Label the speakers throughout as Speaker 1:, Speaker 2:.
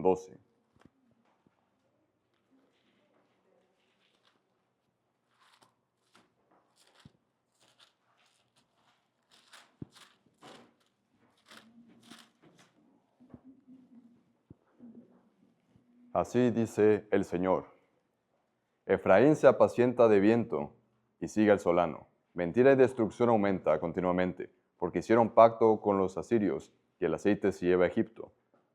Speaker 1: 12. Así dice el Señor: Efraín se apacienta de viento y sigue el solano. Mentira y destrucción aumenta continuamente, porque hicieron pacto con los asirios, y el aceite se lleva a Egipto.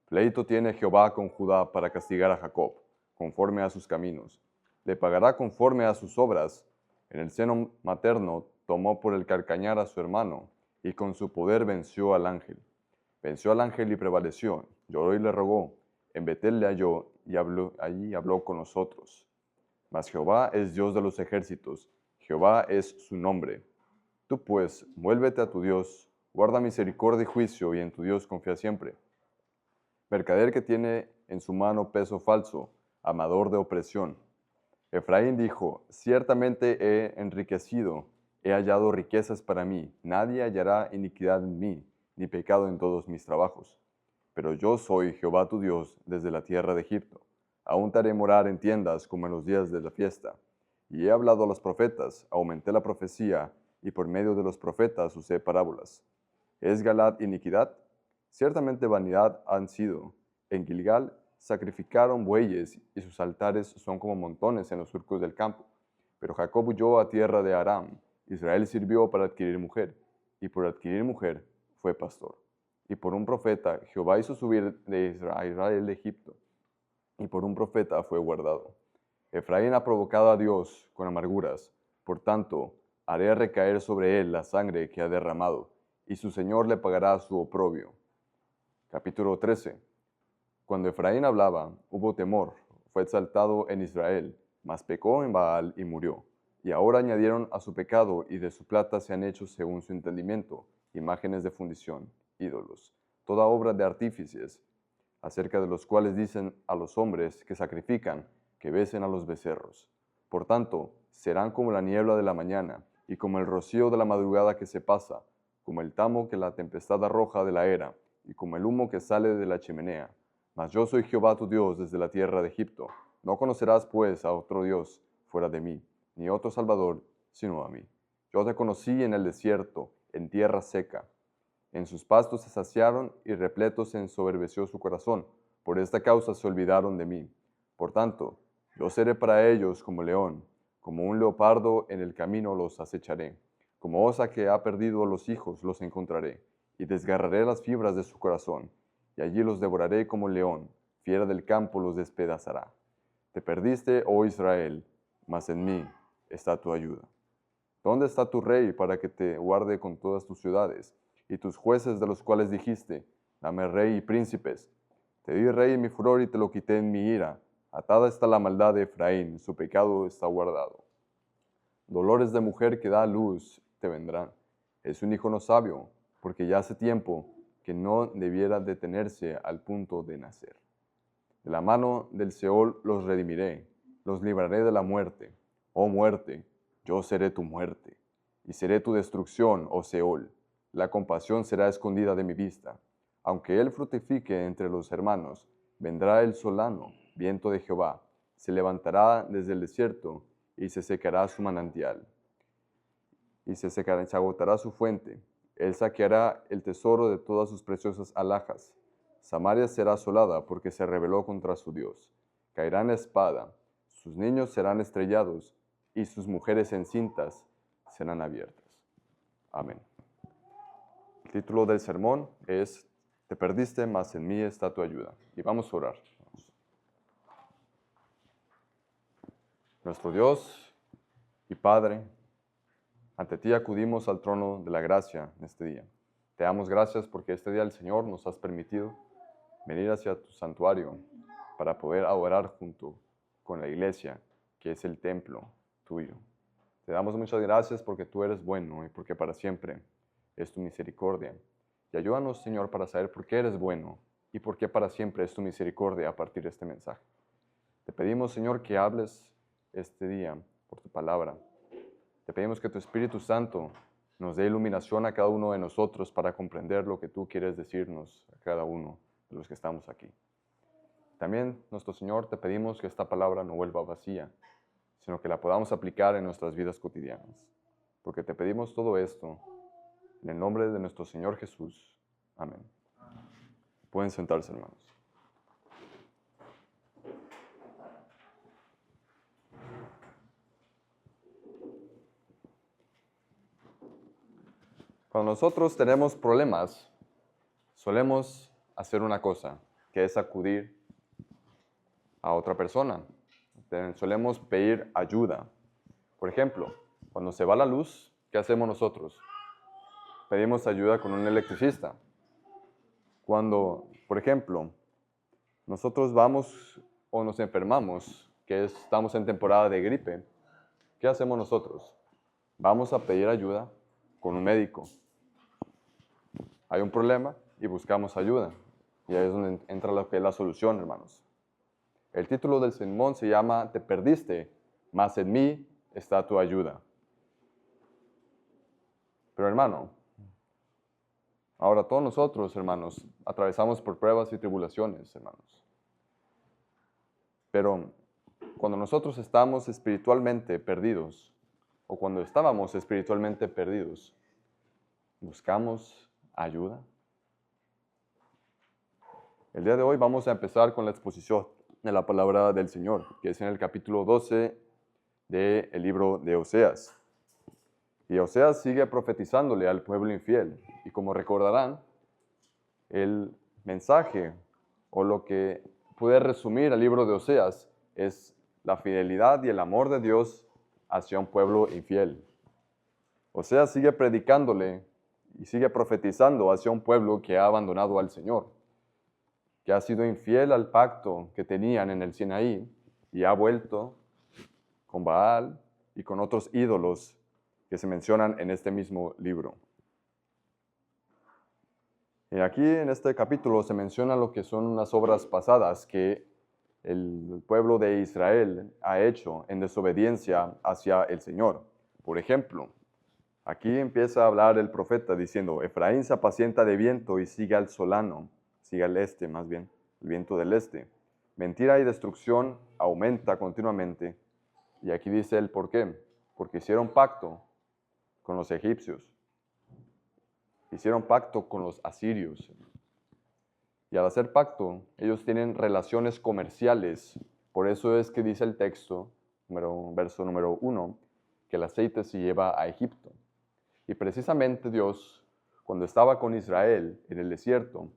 Speaker 1: Pleito tiene Jehová con Judá para castigar a Jacob, conforme a sus caminos. Le pagará conforme a sus obras. En el seno materno tomó por el calcañar a su hermano, y con su poder venció al ángel. Venció al ángel y prevaleció. Lloró y le rogó. En Betel le halló, y allí habló con nosotros. Mas Jehová es Dios de los ejércitos, Jehová es su nombre. Tú pues, vuélvete a tu Dios, guarda misericordia y juicio, y en tu Dios confía siempre. Mercader que tiene en su mano peso falso, amador de opresión. Efraín dijo: ciertamente he enriquecido, he hallado riquezas para mí, nadie hallará iniquidad en mí, ni pecado en todos mis trabajos. Pero yo soy Jehová tu Dios desde la tierra de Egipto. Aún te haré morar en tiendas como en los días de la fiesta. Y he hablado a los profetas, aumenté la profecía, y por medio de los profetas usé parábolas. ¿Es Galaad iniquidad? Ciertamente vanidad han sido. En Gilgal sacrificaron bueyes, y sus altares son como montones en los surcos del campo. Pero Jacob huyó a tierra de Aram. Israel sirvió para adquirir mujer, y por adquirir mujer fue pastor. Y por un profeta Jehová hizo subir de Israel de Egipto, y por un profeta fue guardado. Efraín ha provocado a Dios con amarguras, por tanto, haré recaer sobre él la sangre que ha derramado, y su Señor le pagará su oprobio. Capítulo 13. Cuando Efraín hablaba, hubo temor, fue exaltado en Israel, mas pecó en Baal y murió. Y ahora añadieron a su pecado, y de su plata se han hecho según su entendimiento, imágenes de fundición, ídolos, toda obra de artífices, acerca de los cuales dicen a los hombres que sacrifican, que besen a los becerros. Por tanto, serán como la niebla de la mañana, y como el rocío de la madrugada que se pasa, como el tamo que la tempestad arroja de la era, y como el humo que sale de la chimenea. Mas yo soy Jehová tu Dios desde la tierra de Egipto. No conocerás pues a otro Dios fuera de mí, ni otro Salvador sino a mí. Yo te conocí en el desierto, en tierra seca. En sus pastos se saciaron y repletos se ensoberbeció su corazón. Por esta causa se olvidaron de mí. Por tanto, yo seré para ellos como león, como un leopardo en el camino los acecharé. Como osa que ha perdido a los hijos los encontraré, y desgarraré las fibras de su corazón, y allí los devoraré como león, fiera del campo los despedazará. Te perdiste, oh Israel, mas en mí está tu ayuda. ¿Dónde está tu rey para que te guarde con todas tus ciudades? Y tus jueces de los cuales dijiste: dame rey y príncipes. Te di rey en mi furor y te lo quité en mi ira. Atada está la maldad de Efraín, su pecado está guardado. Dolores de mujer que da a luz te vendrán. Es un hijo no sabio, porque ya hace tiempo que no debiera detenerse al punto de nacer. De la mano del Seol los redimiré, los libraré de la muerte. Oh muerte, yo seré tu muerte, y seré tu destrucción, oh Seol. La compasión será escondida de mi vista. Aunque él fructifique entre los hermanos, vendrá el solano, viento de Jehová, se levantará desde el desierto, y se secará su manantial, y se agotará su fuente. Él saqueará el tesoro de todas sus preciosas alhajas. Samaria será asolada porque se rebeló contra su Dios. Caerá en espada, sus niños serán estrellados, y sus mujeres encintas serán abiertas. Amén. El título del sermón es: Te perdiste, mas en mí está tu ayuda. Y vamos a orar. Nuestro Dios y Padre, ante ti acudimos al trono de la gracia en este día. Te damos gracias porque este día el Señor nos has permitido venir hacia tu santuario para poder adorar junto con la iglesia, que es el templo tuyo. Te damos muchas gracias porque tú eres bueno y porque para siempre es tu misericordia. Y ayúdanos, Señor, para saber por qué eres bueno y por qué para siempre es tu misericordia a partir de este mensaje. Te pedimos, Señor, que hables este día por tu palabra. Te pedimos que tu Espíritu Santo nos dé iluminación a cada uno de nosotros para comprender lo que tú quieres decirnos a cada uno de los que estamos aquí. También, nuestro Señor, te pedimos que esta palabra no vuelva vacía, sino que la podamos aplicar en nuestras vidas cotidianas. Porque te pedimos todo esto en el nombre de nuestro Señor Jesús. Amén. Pueden sentarse, hermanos. Cuando nosotros tenemos problemas, solemos hacer una cosa, que es acudir a otra persona. Solemos pedir ayuda. Por ejemplo, cuando se va la luz, ¿qué hacemos nosotros? Pedimos ayuda con un electricista. Cuando, por ejemplo, nosotros vamos o nos enfermamos, estamos en temporada de gripe, ¿qué hacemos nosotros? Vamos a pedir ayuda con un médico. Hay un problema y buscamos ayuda. Y ahí es donde entra lo que es la solución, hermanos. El título del sermón se llama Te perdiste, mas en mí está tu ayuda. Pero hermano, ahora todos nosotros, hermanos, atravesamos por pruebas y tribulaciones, hermanos. Pero cuando nosotros estamos espiritualmente perdidos, o cuando estábamos espiritualmente perdidos, ¿buscamos ayuda? El día de hoy vamos a empezar con la exposición de la palabra del Señor, que es en el capítulo 12 del libro de Oseas. Y Oseas sigue profetizándole al pueblo infiel. Y como recordarán, el mensaje o lo que puede resumir el libro de Oseas es la fidelidad y el amor de Dios hacia un pueblo infiel. Oseas sigue predicándole y sigue profetizando hacia un pueblo que ha abandonado al Señor, que ha sido infiel al pacto que tenían en el Sinaí y ha vuelto con Baal y con otros ídolos que se mencionan en este mismo libro. Y aquí en este capítulo se menciona lo que son unas obras pasadas que el pueblo de Israel ha hecho en desobediencia hacia el Señor. Por ejemplo, aquí empieza a hablar el profeta diciendo, Efraín se apacienta de viento y sigue al solano, sigue al este más bien, el viento del este. Mentira y destrucción aumenta continuamente. Y aquí dice el por qué. Porque hicieron pacto con los egipcios. Hicieron pacto con los asirios. Y al hacer pacto, ellos tienen relaciones comerciales. Por eso es que dice el texto, verso número 1, que el aceite se lleva a Egipto. Y precisamente Dios, cuando estaba con Israel en el desierto,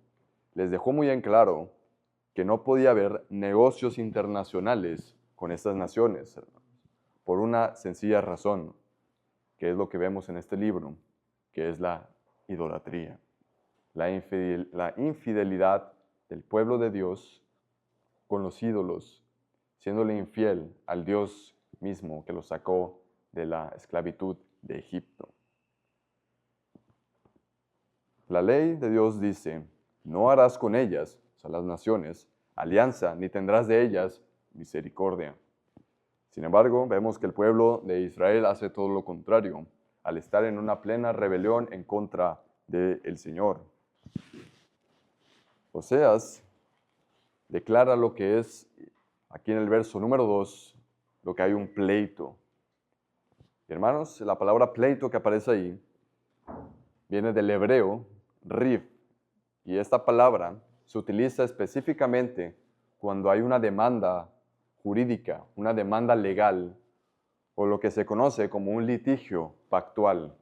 Speaker 1: les dejó muy en claro que no podía haber negocios internacionales con estas naciones, por una sencilla razón, que es lo que vemos en este libro, que es la idolatría, la infidelidad del pueblo de Dios con los ídolos, siéndole infiel al Dios mismo que los sacó de la esclavitud de Egipto. La ley de Dios dice, no harás con ellas, o sea, las naciones, alianza, ni tendrás de ellas misericordia. Sin embargo, vemos que el pueblo de Israel hace todo lo contrario, al estar en una plena rebelión en contra del Señor. Oseas declara lo que es, aquí en el verso número 2, lo que hay un pleito. Y hermanos, la palabra pleito que aparece ahí viene del hebreo rif, y esta palabra se utiliza específicamente cuando hay una demanda jurídica, una demanda legal, o lo que se conoce como un litigio pactual.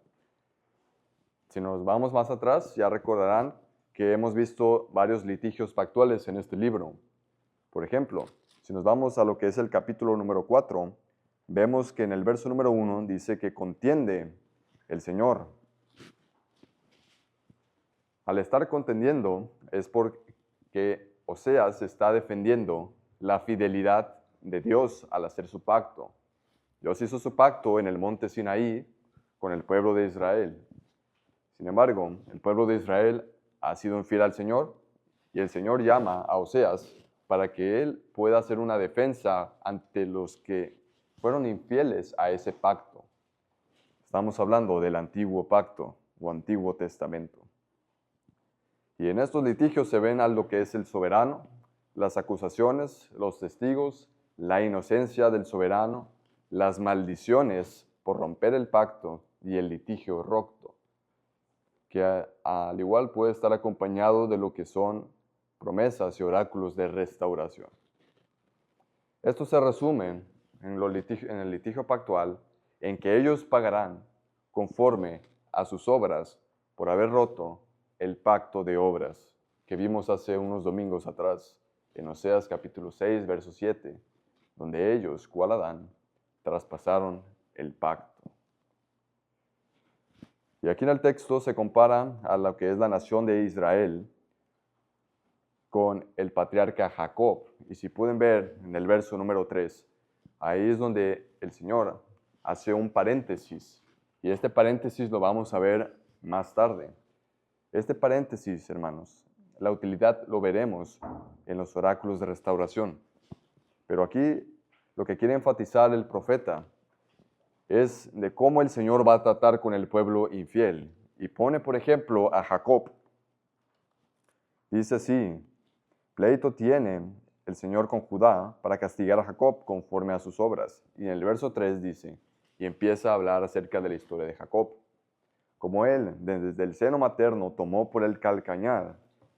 Speaker 1: Si nos vamos más atrás, ya recordarán que hemos visto varios litigios pactuales en este libro. Por ejemplo, si nos vamos a lo que es el capítulo número 4, vemos que en el verso número 1 dice que contiende el Señor. Al estar contendiendo es porque Oseas está defendiendo la fidelidad de Dios al hacer su pacto. Dios hizo su pacto en el monte Sinaí con el pueblo de Israel. Sin embargo, el pueblo de Israel ha sido infiel al Señor y el Señor llama a Oseas para que él pueda hacer una defensa ante los que fueron infieles a ese pacto. Estamos hablando del antiguo pacto o antiguo testamento. Y en estos litigios se ven a lo que es el soberano las acusaciones, los testigos, la inocencia del soberano, las maldiciones por romper el pacto y el litigio roto, que al igual puede estar acompañado de lo que son promesas y oráculos de restauración. Esto se resume en el litigio pactual en que ellos pagarán conforme a sus obras por haber roto el pacto de obras que vimos hace unos domingos atrás en Oseas capítulo 6, verso 7, donde ellos, cual Adán, traspasaron el pacto. Y aquí en el texto se compara a lo que es la nación de Israel con el patriarca Jacob. Y si pueden ver en el verso número 3, ahí es donde el Señor hace un paréntesis. Y este paréntesis lo vamos a ver más tarde. Este paréntesis, hermanos, la utilidad lo veremos en los oráculos de restauración. Pero aquí lo que quiere enfatizar el profeta es de cómo el Señor va a tratar con el pueblo infiel. Y pone, por ejemplo, a Jacob. Dice así: pleito tiene el Señor con Judá para castigar a Jacob conforme a sus obras. Y en el verso 3 dice, y empieza a hablar acerca de la historia de Jacob. Como él, desde el seno materno, tomó por el calcañar,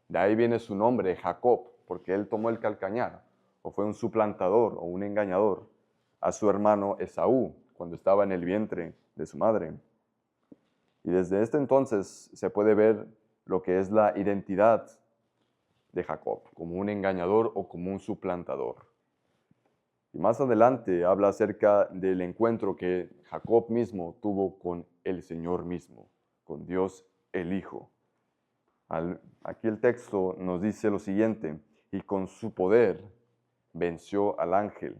Speaker 1: de ahí viene su nombre, Jacob, porque él tomó el calcañar, o fue un suplantador o un engañador, a su hermano Esaú, cuando estaba en el vientre de su madre. Y desde este entonces se puede ver lo que es la identidad de Jacob, como un engañador o como un suplantador. Y más adelante habla acerca del encuentro que Jacob mismo tuvo con el Señor mismo, con Dios el Hijo. Aquí el texto nos dice lo siguiente: y con su poder venció al ángel.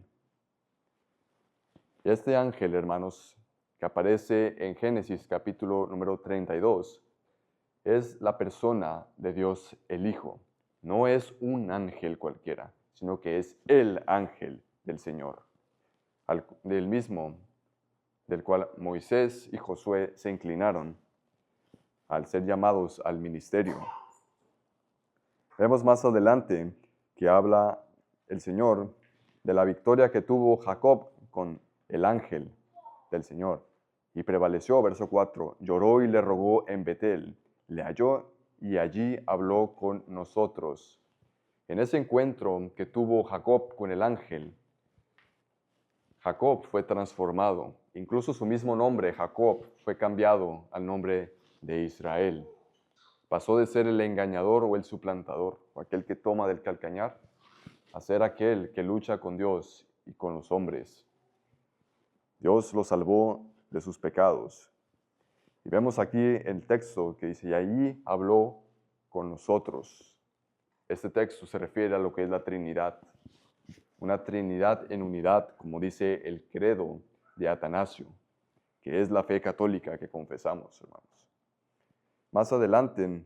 Speaker 1: Este ángel, hermanos, que aparece en Génesis capítulo número 32, es la persona de Dios el Hijo. No es un ángel cualquiera, sino que es el ángel del Señor, del mismo del cual Moisés y Josué se inclinaron al ser llamados al ministerio. Vemos más adelante que habla el Señor de la victoria que tuvo Jacob con el ángel del Señor. Y prevaleció, verso 4, lloró y le rogó en Betel, le halló y allí habló con nosotros. En ese encuentro que tuvo Jacob con el ángel, Jacob fue transformado. Incluso su mismo nombre, Jacob, fue cambiado al nombre de Israel. Pasó de ser el engañador o el suplantador, o aquel que toma del calcañar, a ser aquel que lucha con Dios y con los hombres. Dios lo salvó de sus pecados. Y vemos aquí el texto que dice, y allí habló con nosotros. Este texto se refiere a lo que es la Trinidad. Una Trinidad en unidad, como dice el credo de Atanasio, que es la fe católica que confesamos, hermanos. Más adelante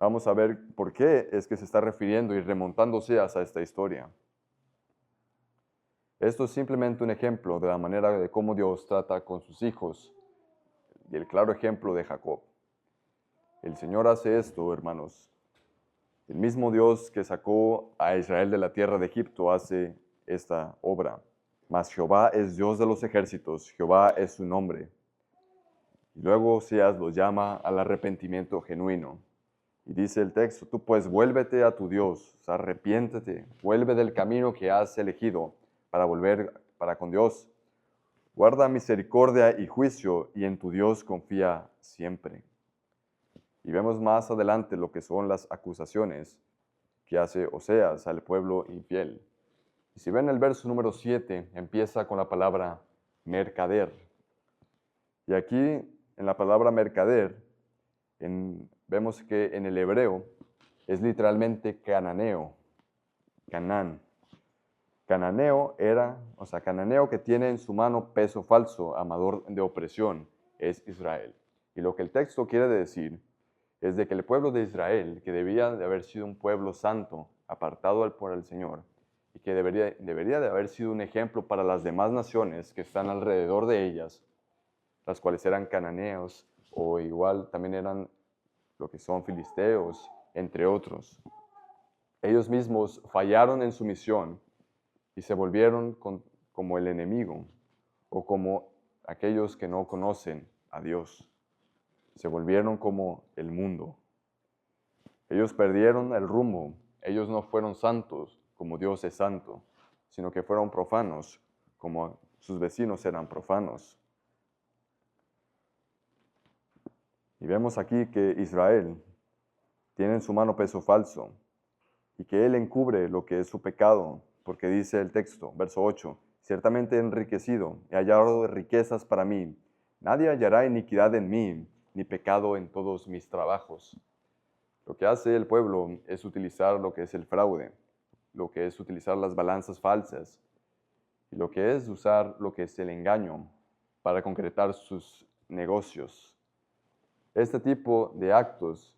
Speaker 1: vamos a ver por qué es que se está refiriendo y remontándose a esta historia. Esto es simplemente un ejemplo de la manera de cómo Dios trata con sus hijos y el claro ejemplo de Jacob. El Señor hace esto, hermanos. El mismo Dios que sacó a Israel de la tierra de Egipto hace esta obra. Mas Jehová es Dios de los ejércitos, Jehová es su nombre. Y luego Oseas los llama al arrepentimiento genuino. Y dice el texto, tú pues vuélvete a tu Dios, arrepiéntete, vuelve del camino que has elegido para volver para con Dios. Guarda misericordia y juicio y en tu Dios confía siempre. Y vemos más adelante lo que son las acusaciones que hace Oseas al pueblo infiel. Y si ven el verso número 7, empieza con la palabra mercader. Y aquí, en la palabra mercader, vemos que en el hebreo es literalmente cananeo, Canaán. Cananeo cananeo que tiene en su mano peso falso, amador de opresión, es Israel. Y lo que el texto quiere decir es de que el pueblo de Israel, que debía de haber sido un pueblo santo, apartado por el Señor, y que debería de haber sido un ejemplo para las demás naciones que están alrededor de ellas, las cuales eran cananeos, o igual también eran lo que son filisteos, entre otros. Ellos mismos fallaron en su misión y se volvieron como el enemigo o como aquellos que no conocen a Dios. Se volvieron como el mundo. Ellos perdieron el rumbo. Ellos no fueron santos como Dios es santo, sino que fueron profanos como sus vecinos eran profanos. Y vemos aquí que Israel tiene en su mano peso falso y que él encubre lo que es su pecado, porque dice el texto, verso 8, ciertamente he enriquecido, he hallado riquezas para mí. Nadie hallará iniquidad en mí, ni pecado en todos mis trabajos. Lo que hace el pueblo es utilizar lo que es el fraude, lo que es utilizar las balanzas falsas, y lo que es usar lo que es el engaño para concretar sus negocios. Este tipo de actos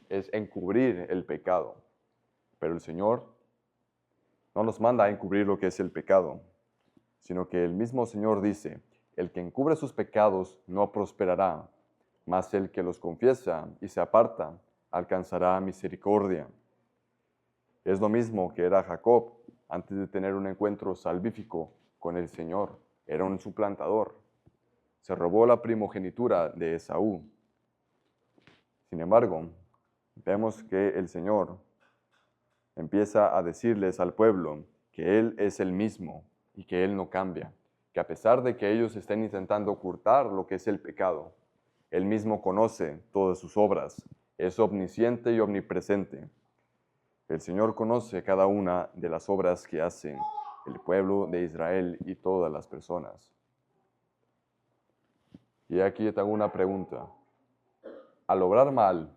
Speaker 1: es encubrir el pecado, pero el Señor no nos manda a encubrir lo que es el pecado, sino que el mismo Señor dice, el que encubre sus pecados no prosperará, mas el que los confiesa y se aparta alcanzará misericordia. Es lo mismo que era Jacob antes de tener un encuentro salvífico con el Señor. Era un suplantador. Se robó la primogenitura de Esaú. Sin embargo, vemos que el Señor empieza a decirles al pueblo que Él es el mismo y que Él no cambia, que a pesar de que ellos estén intentando ocultar lo que es el pecado, Él mismo conoce todas sus obras, es omnisciente y omnipresente. El Señor conoce cada una de las obras que hacen el pueblo de Israel y todas las personas. Y aquí te hago una pregunta. Al obrar mal,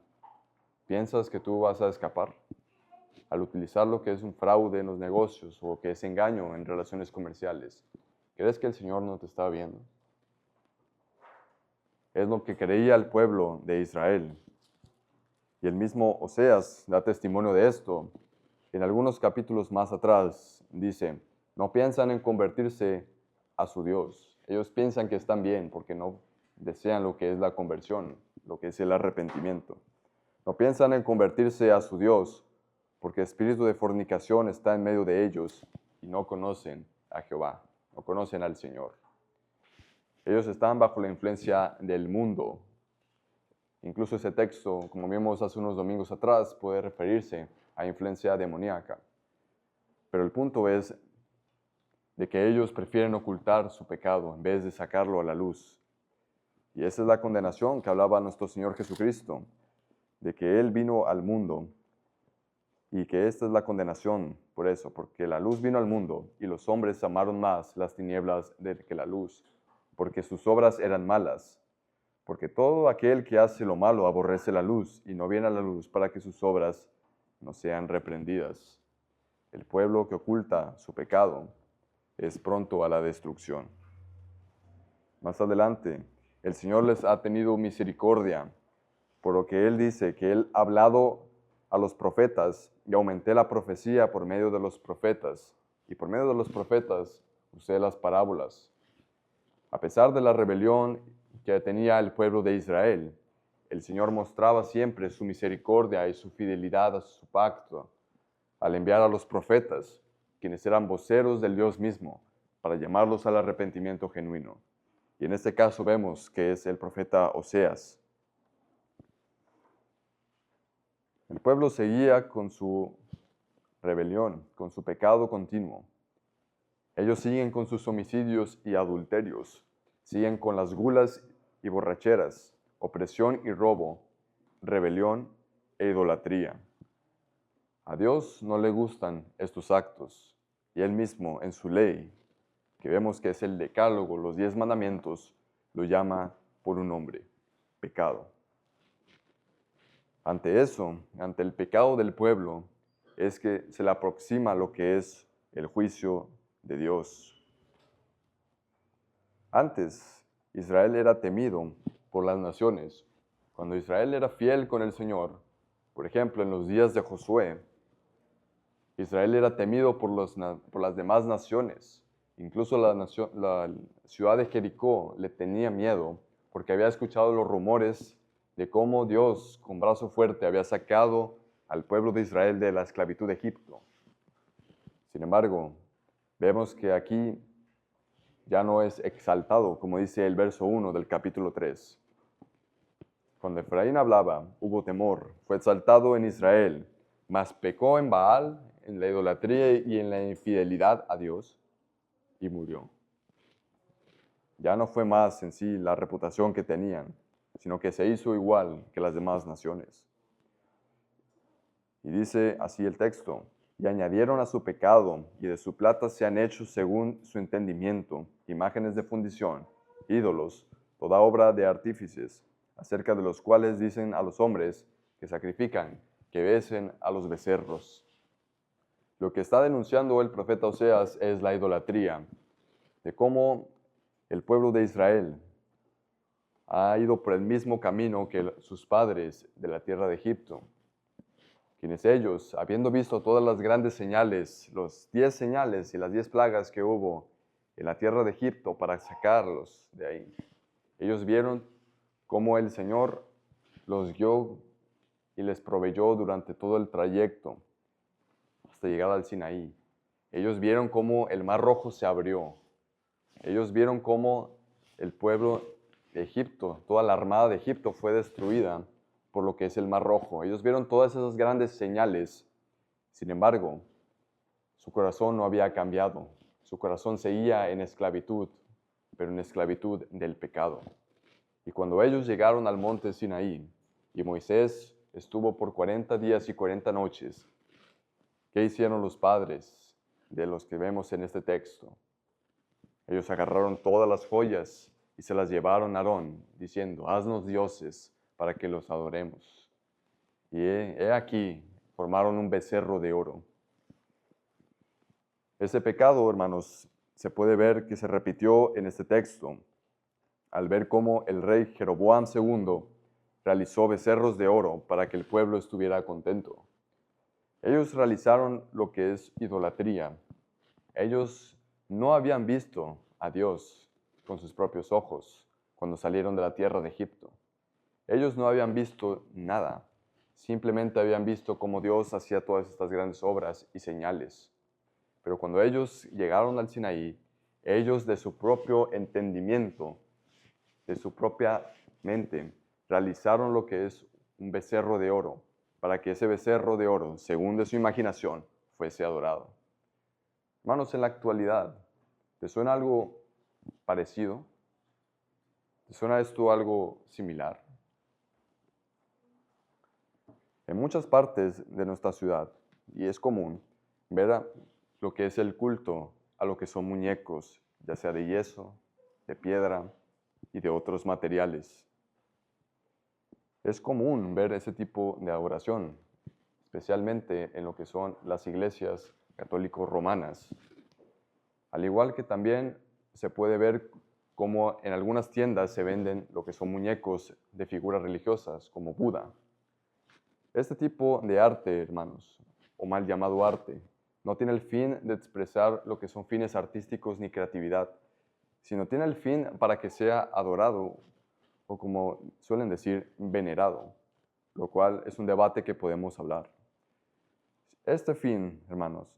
Speaker 1: ¿piensas que tú vas a escapar? Al utilizar lo que es un fraude en los negocios o que es engaño en relaciones comerciales, ¿crees que el Señor no te está viendo? Es lo que creía el pueblo de Israel. Y el mismo Oseas da testimonio de esto. En algunos capítulos más atrás dice, no piensan en convertirse a su Dios. Ellos piensan que están bien porque no desean lo que es la conversión, lo que es el arrepentimiento. No piensan en convertirse a su Dios porque el espíritu de fornicación está en medio de ellos y no conocen a Jehová, no conocen al Señor. Ellos están bajo la influencia del mundo. Incluso ese texto, como vimos hace unos domingos atrás, puede referirse a influencia demoníaca. Pero el punto es de que ellos prefieren ocultar su pecado en vez de sacarlo a la luz. Y esa es la condenación que hablaba nuestro Señor Jesucristo, de que Él vino al mundo y que esta es la condenación por eso, porque la luz vino al mundo y los hombres amaron más las tinieblas que la luz, porque sus obras eran malas. Porque todo aquel que hace lo malo aborrece la luz y no viene a la luz para que sus obras no sean reprendidas. El pueblo que oculta su pecado es pronto a la destrucción. Más adelante, el Señor les ha tenido misericordia, por lo que Él dice que Él ha hablado a los profetas y aumenté la profecía por medio de los profetas. Y por medio de los profetas usé las parábolas. A pesar de la rebelión que tenía el pueblo de Israel, el Señor mostraba siempre su misericordia y su fidelidad a su pacto al enviar a los profetas, quienes eran voceros del Dios mismo, para llamarlos al arrepentimiento genuino. Y en este caso vemos que es el profeta Oseas. El pueblo seguía con su rebelión, con su pecado continuo. Ellos siguen con sus homicidios y adulterios, siguen con las gulas y borracheras, opresión y robo, rebelión e idolatría. A Dios no le gustan estos actos, y Él mismo en su ley, que vemos que es el decálogo, los 10 mandamientos, lo llama por un nombre, pecado. Ante eso, ante el pecado del pueblo, es que se le aproxima lo que es el juicio de Dios. Antes, Israel era temido por las naciones. Cuando Israel era fiel con el Señor, por ejemplo, en los días de Josué, Israel era temido por las demás naciones. Incluso la ciudad de Jericó le tenía miedo porque había escuchado los rumores de cómo Dios, con brazo fuerte, había sacado al pueblo de Israel de la esclavitud de Egipto. Sin embargo, vemos que aquí ya no es exaltado, como dice el verso 1 del capítulo 3. Cuando Efraín hablaba, hubo temor, fue exaltado en Israel, mas pecó en Baal, en la idolatría y en la infidelidad a Dios, y murió. Ya no fue más en sí la reputación que tenían, sino que se hizo igual que las demás naciones. Y dice así el texto: y añadieron a su pecado, y de su plata se han hecho según su entendimiento, imágenes de fundición, ídolos, toda obra de artífices, acerca de los cuales dicen a los hombres que sacrifican, que besen a los becerros. Lo que está denunciando el profeta Oseas es la idolatría, de cómo el pueblo de Israel ha ido por el mismo camino que sus padres de la tierra de Egipto, quienes ellos, habiendo visto todas las grandes señales, los 10 señales y las 10 plagas que hubo en la tierra de Egipto para sacarlos de ahí, ellos vieron cómo el Señor los guió y les proveyó durante todo el trayecto hasta llegar al Sinaí. Ellos vieron cómo el Mar Rojo se abrió. Ellos vieron cómo el pueblo de Egipto, toda la armada de Egipto fue destruida por lo que es el Mar Rojo. Ellos vieron todas esas grandes señales. Sin embargo, su corazón no había cambiado. Su corazón seguía en esclavitud, pero en esclavitud del pecado. Y cuando ellos llegaron al monte Sinaí, y Moisés estuvo por 40 días y 40 noches, ¿qué hicieron los padres de los que vemos en este texto? Ellos agarraron todas las joyas y se las llevaron a Aarón, diciendo: haznos dioses para que los adoremos. Y he aquí, formaron un becerro de oro. Ese pecado, hermanos, se puede ver que se repitió en este texto, al ver cómo el rey Jeroboam II realizó becerros de oro para que el pueblo estuviera contento. Ellos realizaron lo que es idolatría. Ellos no habían visto a Dios con sus propios ojos cuando salieron de la tierra de Egipto. Ellos no habían visto nada. Simplemente habían visto cómo Dios hacía todas estas grandes obras y señales. Pero cuando ellos llegaron al Sinaí, ellos de su propio entendimiento, de su propia mente, realizaron lo que es un becerro de oro, para que ese becerro de oro, según de su imaginación, fuese adorado. Hermanos, en la actualidad, ¿te suena algo parecido? ¿Te suena esto algo similar? En muchas partes de nuestra ciudad, y es común, ver lo que es el culto a lo que son muñecos, ya sea de yeso, de piedra y de otros materiales. Es común ver ese tipo de adoración, especialmente en lo que son las iglesias católicos romanas. Al igual que también se puede ver cómo en algunas tiendas se venden lo que son muñecos de figuras religiosas, como Buda. Este tipo de arte, hermanos, o mal llamado arte, no tiene el fin de expresar lo que son fines artísticos ni creatividad, sino tiene el fin para que sea adorado, o como suelen decir, venerado, lo cual es un debate que podemos hablar. Este fin, hermanos,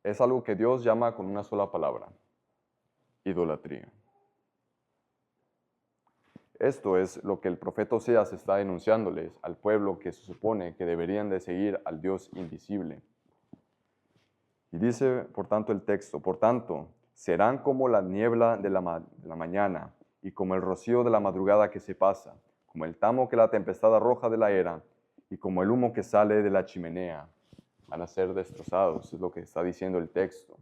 Speaker 1: es algo que Dios llama con una sola palabra: idolatría. Esto es lo que el profeta Oseas está denunciándoles al pueblo que se supone que deberían de seguir al Dios invisible. Y dice, por tanto, el texto: por tanto, serán como la niebla de la mañana y como el rocío de la madrugada que se pasa, como el tamo que la tempestad arroja de la era y como el humo que sale de la chimenea. Van a ser destrozados, es lo que está diciendo el texto.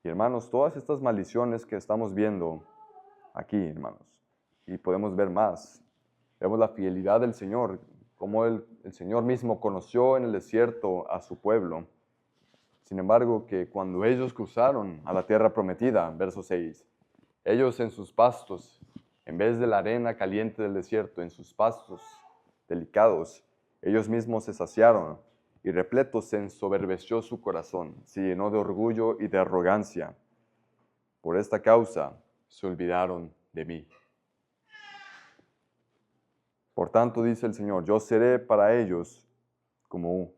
Speaker 1: Y hermanos, todas estas maldiciones que estamos viendo aquí, hermanos, y podemos ver más. Vemos la fidelidad del Señor, como el Señor mismo conoció en el desierto a su pueblo. Sin embargo, que cuando ellos cruzaron a la tierra prometida, verso 6, ellos en sus pastos, en vez de la arena caliente del desierto, en sus pastos delicados, ellos mismos se saciaron, y repleto se ensoberbeció su corazón, se llenó de orgullo y de arrogancia. Por esta causa se olvidaron de mí. Por tanto, dice el Señor, yo seré para ellos como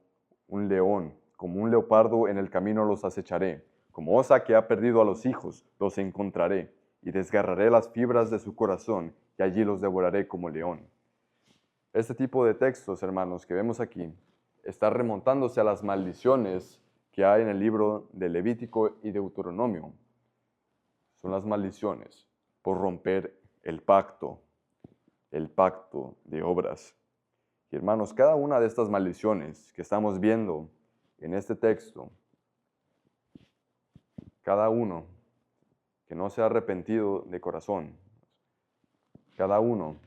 Speaker 1: un león, como un leopardo en el camino los acecharé. Como osa que ha perdido a los hijos, los encontraré, y desgarraré las fibras de su corazón, y allí los devoraré como león. Este tipo de textos, hermanos, que vemos aquí, está remontándose a las maldiciones que hay en el libro de Levítico y Deuteronomio. Son las maldiciones por romper el pacto de obras. Y hermanos, cada una de estas maldiciones que estamos viendo en este texto, cada uno que no se ha arrepentido de corazón, cada uno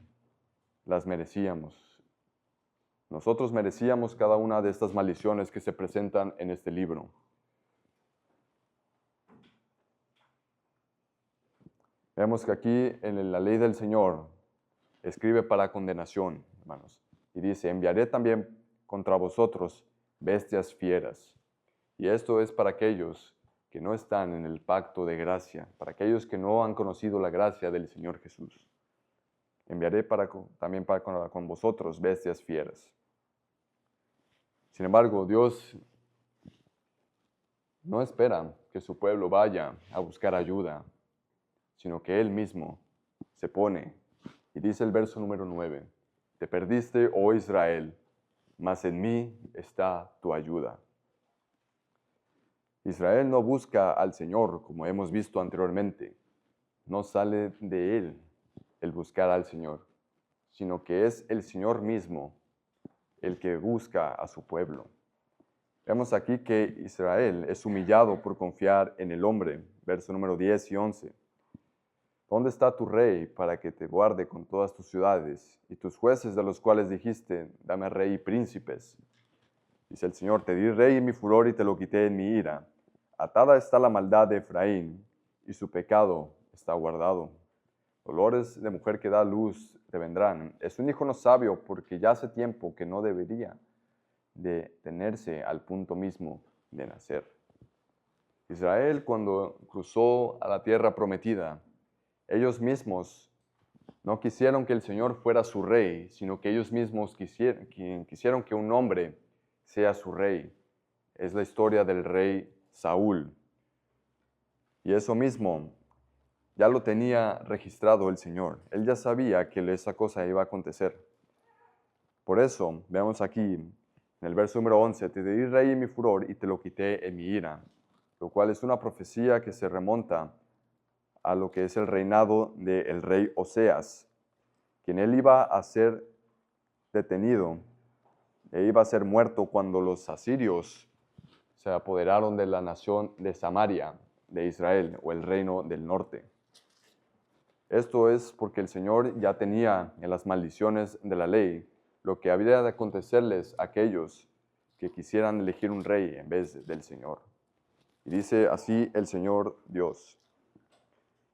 Speaker 1: las merecíamos. Nosotros merecíamos cada una de estas maldiciones que se presentan en este libro. Vemos que aquí en la ley del Señor escribe para condenación, hermanos. Y dice, enviaré también contra vosotros bestias fieras. Y esto es para aquellos que no están en el pacto de gracia, para aquellos que no han conocido la gracia del Señor Jesús. Enviaré también con vosotros bestias fieras. Sin embargo, Dios no espera que su pueblo vaya a buscar ayuda, sino que Él mismo se pone. Y dice el verso número 9, te perdiste, oh Israel, mas en mí está tu ayuda. Israel no busca al Señor, como hemos visto anteriormente. No sale de Él el buscar al Señor, sino que es el Señor mismo el que busca a su pueblo. Vemos aquí que Israel es humillado por confiar en el hombre, verso número 10 y 11. ¿Dónde está tu rey para que te guarde con todas tus ciudades y tus jueces de los cuales dijiste, dame rey y príncipes? Dice el Señor, te di rey en mi furor y te lo quité en mi ira. Atada está la maldad de Efraín y su pecado está guardado. Dolores de mujer que da luz te vendrán. Es un hijo no sabio porque ya hace tiempo que no debería de tenerse al punto mismo de nacer. Israel, cuando cruzó a la tierra prometida, ellos mismos no quisieron que el Señor fuera su rey, sino que ellos mismos quisieron que un hombre sea su rey. Es la historia del rey Saúl. Y eso mismo ya lo tenía registrado el Señor. Él ya sabía que esa cosa iba a acontecer. Por eso, veamos aquí en el verso número 11, te di rey en mi furor y te lo quité en mi ira, lo cual es una profecía que se remonta a lo que es el reinado del rey Oseas, quien él iba a ser detenido e iba a ser muerto cuando los asirios se apoderaron de la nación de Samaria, de Israel, o el reino del norte. Esto es porque el Señor ya tenía en las maldiciones de la ley lo que habría de acontecerles a aquellos que quisieran elegir un rey en vez del Señor. Y dice así el Señor Dios,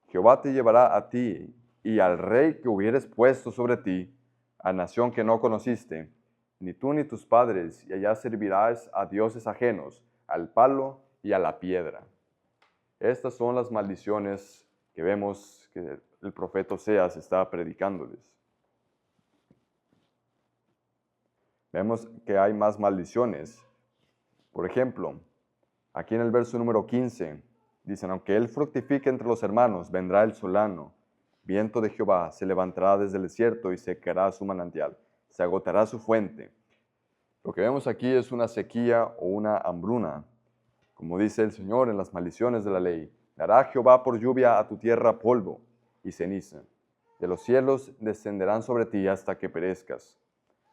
Speaker 1: Jehová te llevará a ti y al rey que hubieres puesto sobre ti, a nación que no conociste, ni tú ni tus padres, y allá servirás a dioses ajenos, al palo y a la piedra. Estas son las maldiciones que vemos que el profeta Oseas está predicándoles. Vemos que hay más maldiciones. Por ejemplo, aquí en el verso número 15, dicen, aunque él fructifique entre los hermanos, vendrá el solano. Viento de Jehová se levantará desde el desierto y secará su manantial. Se agotará su fuente. Lo que vemos aquí es una sequía o una hambruna. Como dice el Señor en las maldiciones de la ley, dará Jehová por lluvia a tu tierra polvo y ceniza. De los cielos descenderán sobre ti hasta que perezcas.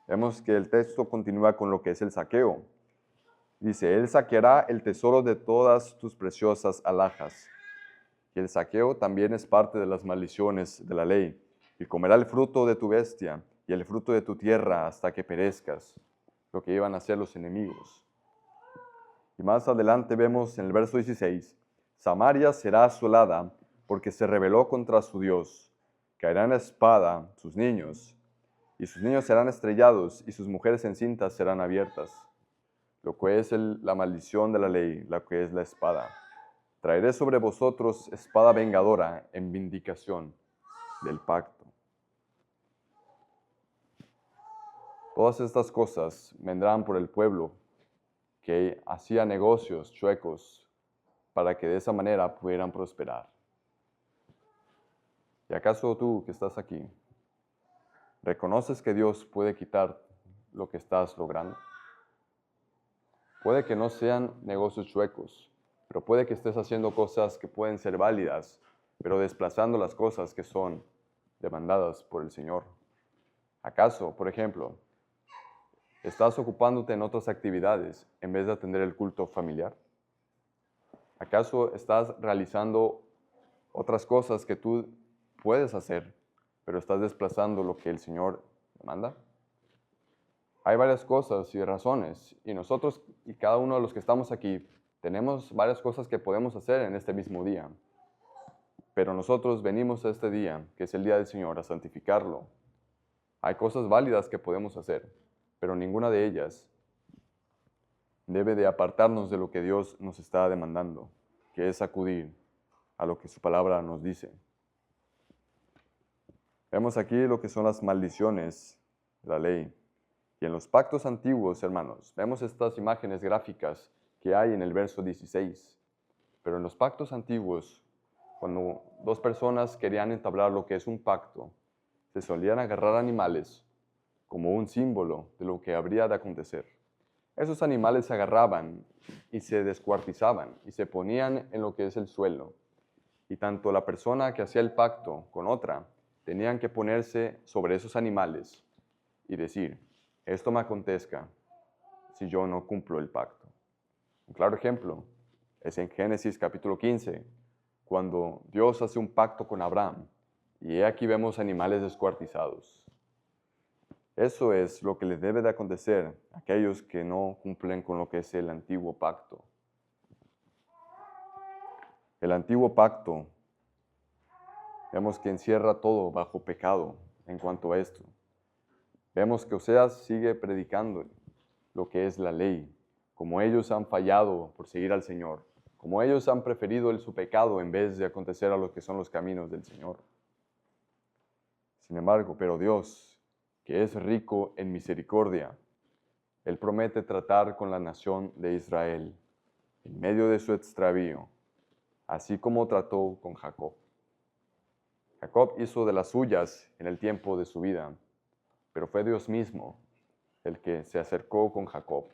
Speaker 1: Vemos que el texto continúa con lo que es el saqueo. Dice, él saqueará el tesoro de todas tus preciosas alhajas. Y el saqueo también es parte de las maldiciones de la ley. Y comerá el fruto de tu bestia y el fruto de tu tierra hasta que perezcas, lo que iban a hacer los enemigos. Y más adelante vemos en el verso 16, Samaria será asolada porque se rebeló contra su Dios. Caerán a espada sus niños, y sus niños serán estrellados, y sus mujeres encintas serán abiertas. Lo que es la maldición de la ley, la que es la espada. Traeré sobre vosotros espada vengadora en vindicación del pacto. Todas estas cosas vendrán por el pueblo que hacía negocios chuecos para que de esa manera pudieran prosperar. ¿Y acaso tú que estás aquí, reconoces que Dios puede quitar lo que estás logrando? Puede que no sean negocios chuecos, pero puede que estés haciendo cosas que pueden ser válidas, pero desplazando las cosas que son demandadas por el Señor. ¿Acaso, por ejemplo, estás ocupándote en otras actividades en vez de atender el culto familiar? ¿Acaso estás realizando otras cosas que tú puedes hacer, pero estás desplazando lo que el Señor demanda? Hay varias cosas y razones, y nosotros y cada uno de los que estamos aquí tenemos varias cosas que podemos hacer en este mismo día. Pero nosotros venimos a este día, que es el día del Señor, a santificarlo. Hay cosas válidas que podemos hacer, pero ninguna de ellas debe de apartarnos de lo que Dios nos está demandando, que es acudir a lo que su palabra nos dice. Vemos aquí lo que son las maldiciones de la ley. Y en los pactos antiguos, hermanos, vemos estas imágenes gráficas que hay en el verso 16. Pero en los pactos antiguos, cuando dos personas querían entablar lo que es un pacto, se solían agarrar animales como un símbolo de lo que habría de acontecer. Esos animales se agarraban y se descuartizaban y se ponían en lo que es el suelo. Y tanto la persona que hacía el pacto con otra tenían que ponerse sobre esos animales y decir: esto me acontezca si yo no cumplo el pacto. Un claro ejemplo es en Génesis capítulo 15, cuando Dios hace un pacto con Abraham, y aquí vemos animales descuartizados. Eso es lo que les debe de acontecer a aquellos que no cumplen con lo que es el antiguo pacto. El antiguo pacto, vemos que encierra todo bajo pecado en cuanto a esto. Vemos que Oseas sigue predicando lo que es la ley, como ellos han fallado por seguir al Señor, como ellos han preferido su pecado en vez de acontecer a lo que son los caminos del Señor. Sin embargo, pero Dios, que es rico en misericordia, Él promete tratar con la nación de Israel en medio de su extravío, así como trató con Jacob. Jacob hizo de las suyas en el tiempo de su vida, pero fue Dios mismo el que se acercó con Jacob.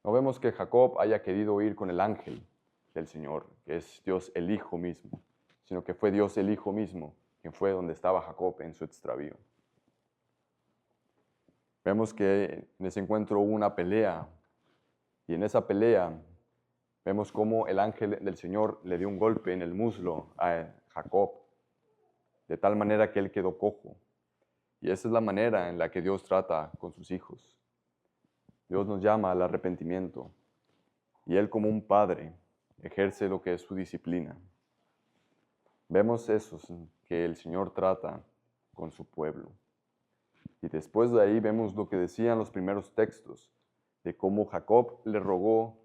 Speaker 1: No vemos que Jacob haya querido ir con el ángel del Señor, que es Dios el Hijo mismo, sino que fue Dios el Hijo mismo quien fue donde estaba Jacob en su extravío. Vemos que en ese encuentro hubo una pelea, y en esa pelea vemos cómo el ángel del Señor le dio un golpe en el muslo a Jacob, de tal manera que él quedó cojo. Y esa es la manera en la que Dios trata con sus hijos. Dios nos llama al arrepentimiento, y Él, como un padre, ejerce lo que es su disciplina. Vemos eso, que el Señor trata con su pueblo. Y después de ahí vemos lo que decían los primeros textos, de cómo Jacob le rogó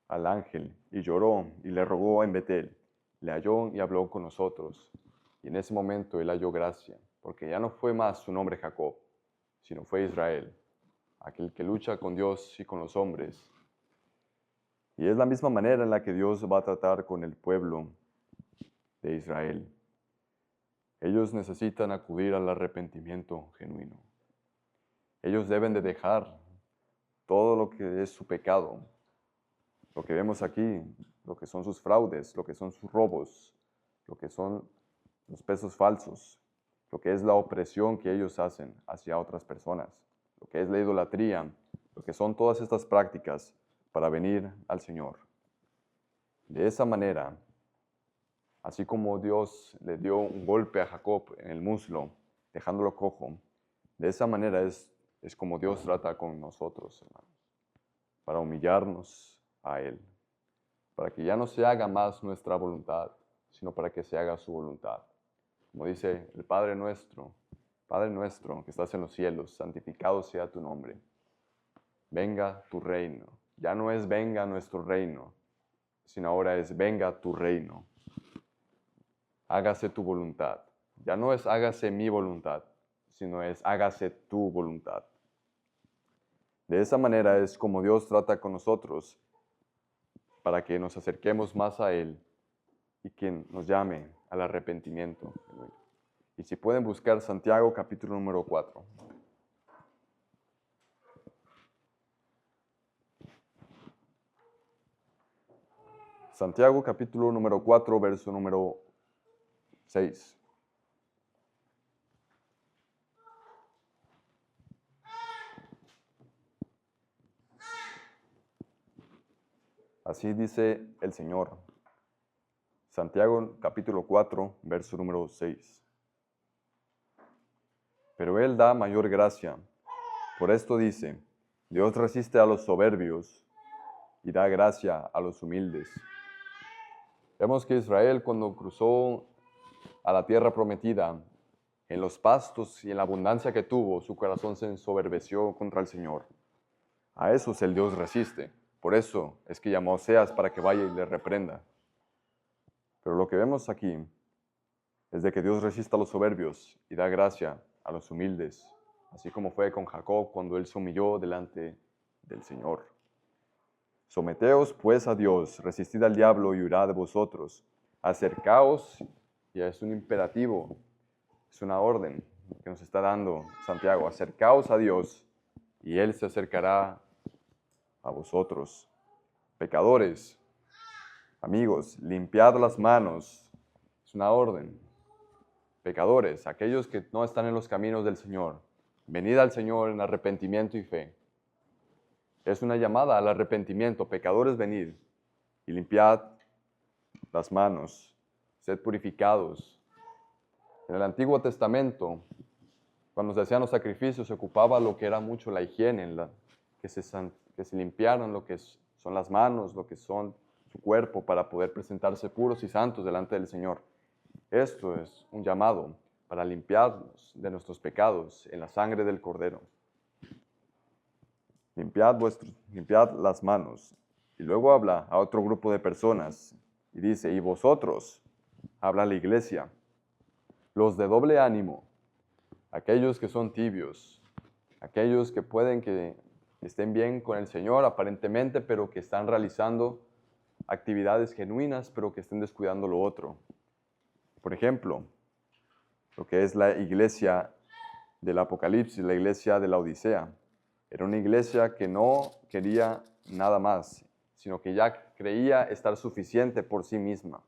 Speaker 1: al ángel y lloró y le rogó en Betel. Le halló y habló con nosotros. Y en ese momento él halló gracia, porque ya no fue más su nombre Jacob, sino fue Israel, aquel que lucha con Dios y con los hombres. Y es la misma manera en la que Dios va a tratar con el pueblo de Israel. Ellos necesitan acudir al arrepentimiento genuino. Ellos deben de dejar todo lo que es su pecado, lo que vemos aquí, lo que son sus fraudes, lo que son sus robos, lo que son los pesos falsos, lo que es la opresión que ellos hacen hacia otras personas, lo que es la idolatría, lo que son todas estas prácticas para venir al Señor. De esa manera, así como Dios le dio un golpe a Jacob en el muslo, dejándolo cojo, de esa manera es como Dios trata con nosotros, hermanos, para humillarnos a Él, para que ya no se haga más nuestra voluntad, sino para que se haga su voluntad. Como dice el Padre nuestro que estás en los cielos, santificado sea tu nombre. Venga tu reino. Ya no es venga nuestro reino, sino ahora es venga tu reino. Hágase tu voluntad. Ya no es hágase mi voluntad, sino es hágase tu voluntad. De esa manera es como Dios trata con nosotros para que nos acerquemos más a Él y que nos llame al arrepentimiento. Y si pueden buscar Santiago capítulo número 4. Santiago capítulo número 4, verso número 6. Así dice el Señor. Santiago capítulo 4, verso número 6. Pero Él da mayor gracia. Por esto dice, Dios resiste a los soberbios y da gracia a los humildes. Vemos que Israel, cuando cruzó a la tierra prometida, en los pastos y en la abundancia que tuvo, su corazón se ensoberbeció contra el Señor. A esos el Dios resiste. Por eso es que llamó a Oseas para que vaya y le reprenda. Pero lo que vemos aquí es de que Dios resiste a los soberbios y da gracia a los humildes, así como fue con Jacob cuando él se humilló delante del Señor. Someteos pues a Dios, resistid al diablo y huirá de vosotros. Acercaos, ya es un imperativo, es una orden que nos está dando Santiago. Acercaos a Dios y Él se acercará a vosotros. Pecadores, amigos, limpiad las manos, es una orden. Pecadores, aquellos que no están en los caminos del Señor, venid al Señor en arrepentimiento y fe. Es una llamada al arrepentimiento. Pecadores, venid y limpiad las manos, sed purificados. En el Antiguo Testamento, cuando se hacían los sacrificios, se ocupaba lo que era mucho la higiene, que se limpiaran lo que son las manos, lo que son su cuerpo, para poder presentarse puros y santos delante del Señor. Esto es un llamado para limpiarnos de nuestros pecados en la sangre del Cordero. Limpiad las manos. Y luego habla a otro grupo de personas y dice, y vosotros, habla a la iglesia, los de doble ánimo, aquellos que son tibios, aquellos que pueden que estén bien con el Señor aparentemente, pero que están realizando actividades genuinas, pero que estén descuidando lo otro. Por ejemplo, lo que es la iglesia del Apocalipsis, la iglesia de la Odisea. Era una iglesia que no quería nada más, sino que ya creía estar suficiente por sí misma.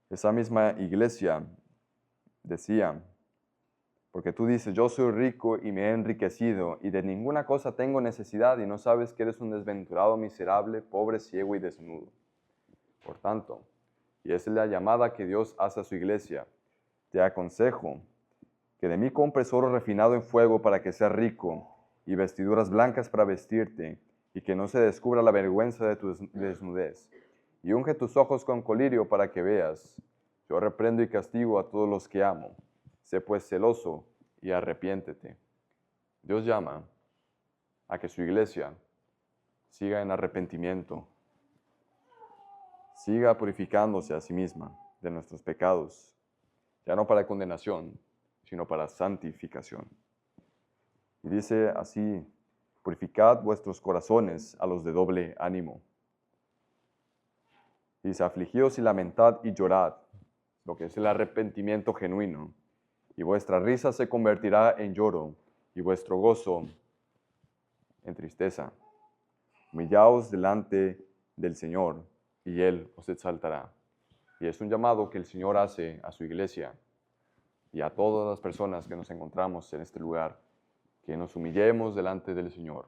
Speaker 1: Esa misma iglesia decía, porque tú dices, yo soy rico y me he enriquecido, y de ninguna cosa tengo necesidad, y no sabes que eres un desventurado, miserable, pobre, ciego y desnudo. Por tanto, y esa es la llamada que Dios hace a su iglesia, te aconsejo que de mí compres oro refinado en fuego para que seas rico, y vestiduras blancas para vestirte, y que no se descubra la vergüenza de tu desnudez. Y unge tus ojos con colirio para que veas. Yo reprendo y castigo a todos los que amo. Sé pues celoso y arrepiéntete. Dios llama a que su iglesia siga en arrepentimiento, siga purificándose a sí misma de nuestros pecados, ya no para condenación, sino para santificación. Y dice así, purificad vuestros corazones a los de doble ánimo. Dice, afligíos y lamentad y llorad, lo que es el arrepentimiento genuino. Y vuestra risa se convertirá en lloro, y vuestro gozo en tristeza. Humillaos delante del Señor, y Él os exaltará. Y es un llamado que el Señor hace a su iglesia y a todas las personas que nos encontramos en este lugar, que nos humillemos delante del Señor,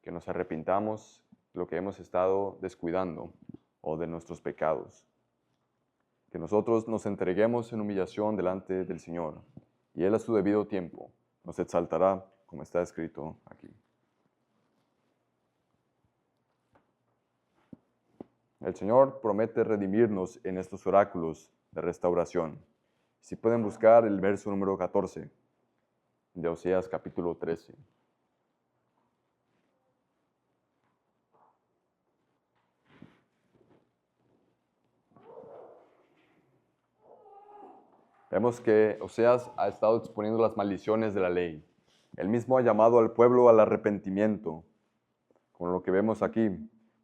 Speaker 1: que nos arrepintamos de lo que hemos estado descuidando o de nuestros pecados. Que nosotros nos entreguemos en humillación delante del Señor, y Él a su debido tiempo nos exaltará, como está escrito aquí. El Señor promete redimirnos en estos oráculos de restauración. Si pueden buscar el verso número 14 de Oseas capítulo 13. Vemos que Oseas ha estado exponiendo las maldiciones de la ley. Él mismo ha llamado al pueblo al arrepentimiento, con lo que vemos aquí.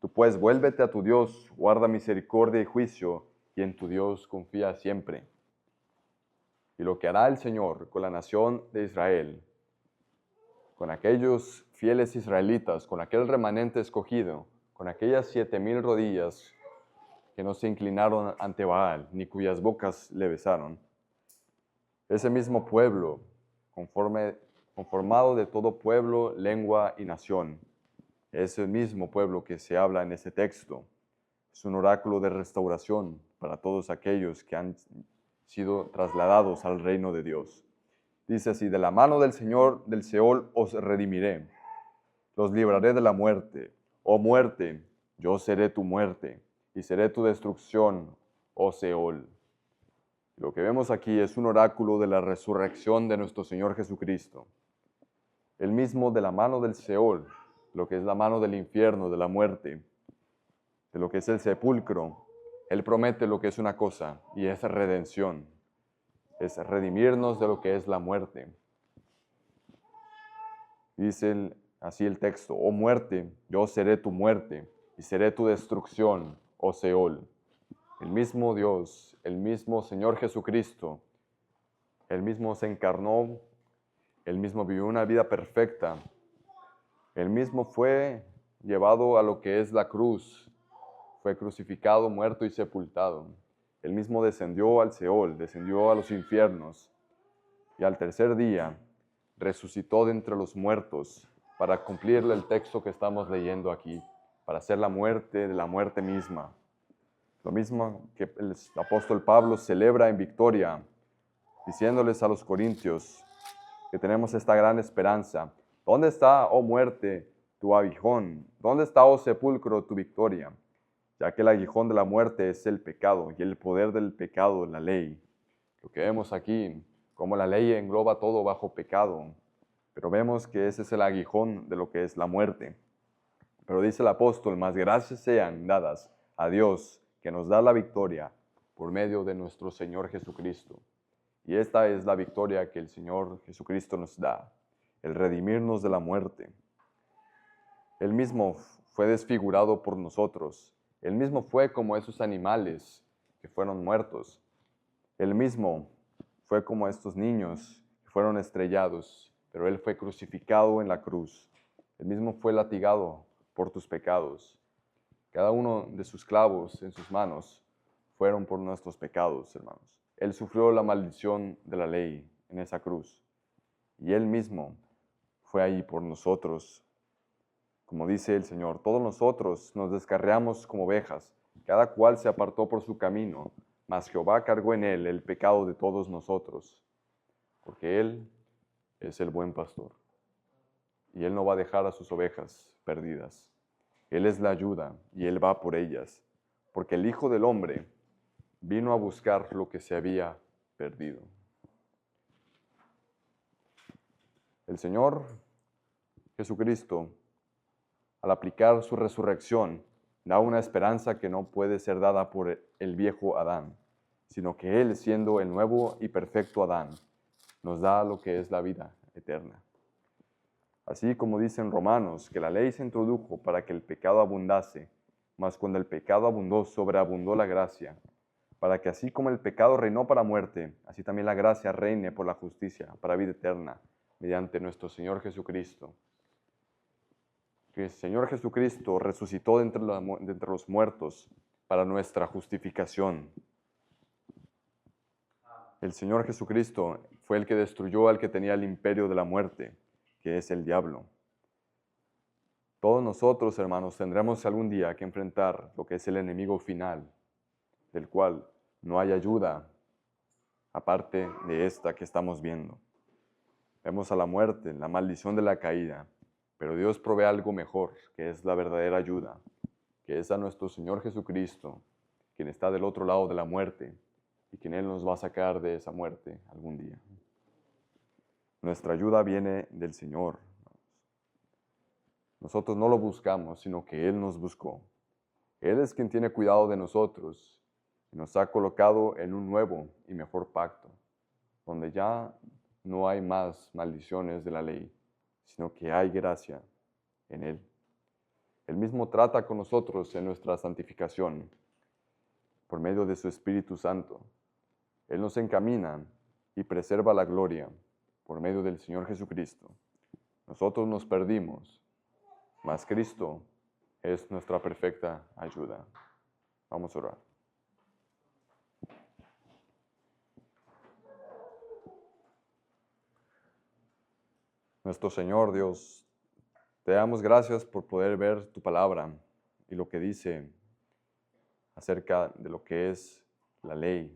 Speaker 1: Tú pues vuélvete a tu Dios, guarda misericordia y juicio, y en tu Dios confía siempre. Y lo que hará el Señor con la nación de Israel, con aquellos fieles israelitas, con aquel remanente escogido, con aquellas 7,000 rodillas que no se inclinaron ante Baal, ni cuyas bocas le besaron. Ese mismo pueblo, conformado de todo pueblo, lengua y nación, es el mismo pueblo que se habla en ese texto. Es un oráculo de restauración para todos aquellos que han sido trasladados al reino de Dios. Dice así: de la mano del Señor del Seol os redimiré, los libraré de la muerte. Oh muerte, yo seré tu muerte, y seré tu destrucción, oh Seol. Lo que vemos aquí es un oráculo de la resurrección de nuestro Señor Jesucristo. Él mismo de la mano del Seol, lo que es la mano del infierno, de la muerte, de lo que es el sepulcro, Él promete lo que es una cosa, y es redención. Es redimirnos de lo que es la muerte. Dice así el texto: oh muerte, yo seré tu muerte, y seré tu destrucción, oh Seol. El mismo Dios, el mismo Señor Jesucristo, Él mismo se encarnó, Él mismo vivió una vida perfecta, Él mismo fue llevado a lo que es la cruz, fue crucificado, muerto y sepultado. Él mismo descendió al Seol, descendió a los infiernos, y al tercer día resucitó de entre los muertos para cumplirle el texto que estamos leyendo aquí, para hacer la muerte de la muerte misma. Lo mismo que el apóstol Pablo celebra en victoria, diciéndoles a los corintios que tenemos esta gran esperanza. ¿Dónde está, oh muerte, tu aguijón? ¿Dónde está, oh sepulcro, tu victoria? Ya que el aguijón de la muerte es el pecado, y el poder del pecado, la ley. Lo que vemos aquí, como la ley engloba todo bajo pecado, pero vemos que ese es el aguijón de lo que es la muerte. Pero dice el apóstol: más gracias sean dadas a Dios, que nos da la victoria por medio de nuestro Señor Jesucristo. Y esta es la victoria que el Señor Jesucristo nos da, el redimirnos de la muerte. Él mismo fue desfigurado por nosotros. Él mismo fue como esos animales que fueron muertos. Él mismo fue como estos niños que fueron estrellados, pero Él fue crucificado en la cruz. Él mismo fue latigado por tus pecados. Cada uno de sus clavos en sus manos fueron por nuestros pecados, hermanos. Él sufrió la maldición de la ley en esa cruz. Y Él mismo fue ahí por nosotros. Como dice el Señor: todos nosotros nos descarriamos como ovejas, cada cual se apartó por su camino, mas Jehová cargó en Él el pecado de todos nosotros. Porque Él es el buen pastor. Y Él no va a dejar a sus ovejas perdidas. Él es la ayuda y Él va por ellas, porque el Hijo del Hombre vino a buscar lo que se había perdido. El Señor Jesucristo, al aplicar su resurrección, da una esperanza que no puede ser dada por el viejo Adán, sino que Él, siendo el nuevo y perfecto Adán, nos da lo que es la vida eterna. Así como dicen Romanos, que la ley se introdujo para que el pecado abundase, mas cuando el pecado abundó, sobreabundó la gracia, para que así como el pecado reinó para muerte, así también la gracia reine por la justicia, para vida eterna, mediante nuestro Señor Jesucristo. Que el Señor Jesucristo resucitó de entre los muertos para nuestra justificación. El Señor Jesucristo fue el que destruyó al que tenía el imperio de la muerte, que es el diablo. Todos nosotros, hermanos, tendremos algún día que enfrentar lo que es el enemigo final, del cual no hay ayuda aparte de esta que estamos viendo. Vemos a la muerte, la maldición de la caída, pero Dios provee algo mejor, que es la verdadera ayuda, que es a nuestro Señor Jesucristo, quien está del otro lado de la muerte y quien Él nos va a sacar de esa muerte algún día. Nuestra ayuda viene del Señor. Nosotros no lo buscamos, sino que Él nos buscó. Él es quien tiene cuidado de nosotros y nos ha colocado en un nuevo y mejor pacto. donde ya no hay más maldiciones de la ley, sino que hay gracia en Él. Él mismo trata con nosotros en nuestra santificación por medio de su Espíritu Santo. Él nos encamina y preserva la gloria por medio del Señor Jesucristo. Nosotros nos perdimos, mas Cristo es nuestra perfecta ayuda. Vamos a orar. Nuestro Señor Dios, te damos gracias por poder ver tu palabra y lo que dice acerca de lo que es la ley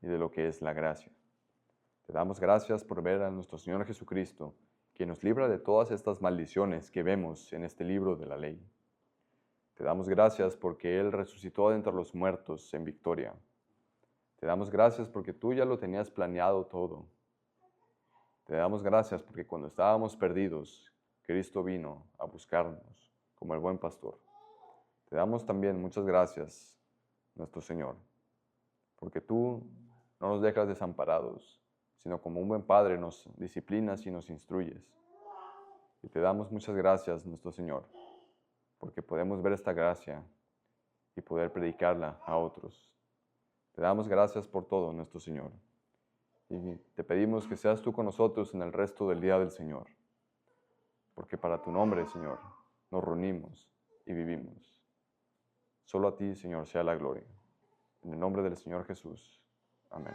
Speaker 1: y de lo que es la gracia. Te damos gracias por ver a nuestro Señor Jesucristo, que nos libra de todas estas maldiciones que vemos en este libro de la ley. Te damos gracias porque Él resucitó de entre los muertos en victoria. Te damos gracias porque tú ya lo tenías planeado todo. Te damos gracias porque cuando estábamos perdidos, Cristo vino a buscarnos como el buen pastor. Te damos también muchas gracias, nuestro Señor, porque tú no nos dejas desamparados, sino como un buen padre nos disciplinas y nos instruyes. Y te damos muchas gracias, nuestro Señor, porque podemos ver esta gracia y poder predicarla a otros. Te damos gracias por todo, nuestro Señor. Y te pedimos que seas tú con nosotros en el resto del día del Señor, porque para tu nombre, Señor, nos reunimos y vivimos. Solo a ti, Señor, sea la gloria. En el nombre del Señor Jesús. Amén.